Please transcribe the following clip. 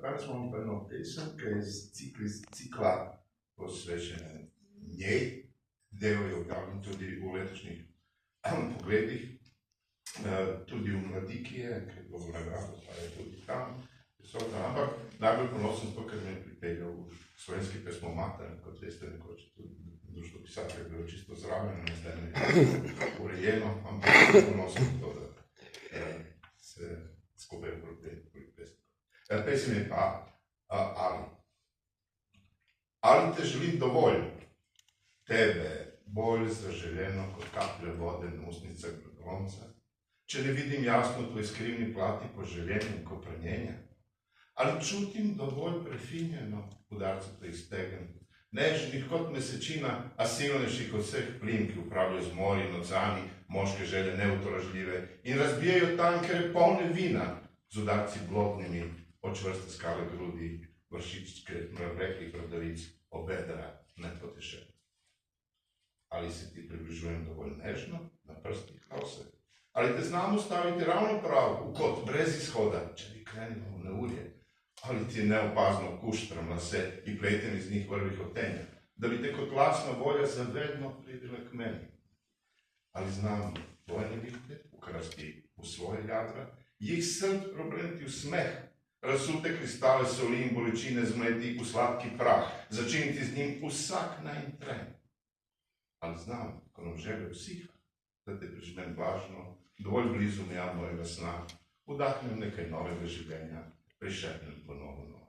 danes imamo pa eno pesem, ki je iz cikla posvečene njej. Del je objavljen tudi v letošnjih pogledih, tudi v Mladiki je, ker je bilo nagrado, pa je tudi tam prisotna. Ampak najbolj ponosen to, ker me je pripeljal v slovenski pesmomater, kot veste, nekoč tudi društvo pisatelj je bilo čisto zraven, ne zdaj ne je urejeno, ampak ponosen to, da se skupaj pri pesmu. Pesem je pa Ali. Ali te želim dovolj, tebe bolj zaželjeno kot kaplja vode na ustnicah glodolomca, če ne vidim jasno tvoj skrivni plati poželjenja in kopranjenja? Ali čutim dovolj prefinjeno udarce tvojih stegen, nežnih kot mesečina, a silnejših od vseh plin, ki upravljajo z morji in oceani moške želje neutoražljive in razbijajo tankere polne vina z udarci blodnimi od čvrste skale grudi, vršičke mrveklih bradavic, obedra nepotešenja. Ali se ti približujem dovolj nežno, na prstih haose? Ali te znam ustaviti ravno prav, v kot brez izhoda, če bi krenilo v neurje? Ali ti je neopazno kuštram lase i pleten iz njih vrvih hotenja, da bi te kot lasna volja zavedno privila k meni? Ali znam tvoje nevihte ukrasti v svoje jadra, jih srd probreniti v smeh, razsute kristale soli in bolečine zmleti v sladki prah, začiniti z njim vsak najin tren? Ali znam, ko nam želja usiha, da te prižmem vlažno, dovolj blizu meja mojega sna, vdahnem nekaj novega življenja, prišepnem ponovno